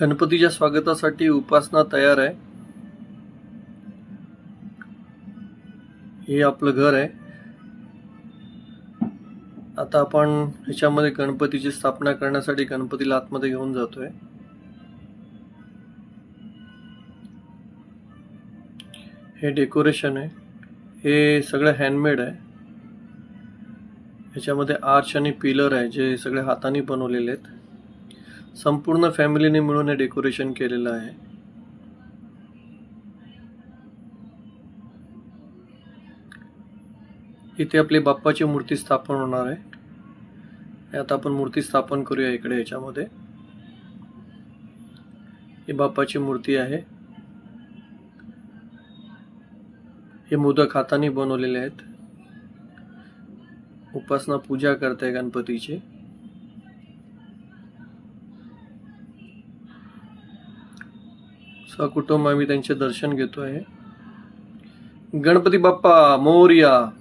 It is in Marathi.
गणपतीच्या स्वागतासाठी उपासना तयार आहे. हे आपलं घर आहे. आता आपण ह्याच्यामध्ये गणपतीची स्थापना करण्यासाठी गणपतीला आतमध्ये घेऊन जातोय. हे डेकोरेशन आहे. हे सगळं हँडमेड आहे. ह्याच्यामध्ये आर्च आणि पिलर आहे जे सगळे हाताने बनवलेले आहेत. संपूर्ण फॅमिलीने मिळून हे डेकोरेशन केलेलं आहे. इथे आपली बाप्पाची मूर्ती स्थापन होणार आहे. आता आपण मूर्ती स्थापन करूया इकडे. ह्याच्यामध्ये ही बाप्पाची मूर्ती आहे. हे मोदक हाताने बनवलेले आहेत. उपासना पूजा करते गणपतीची. सहकुटुंब आम्ही त्यांचे दर्शन घेतो आहे. गणपती बाप्पा मोरया.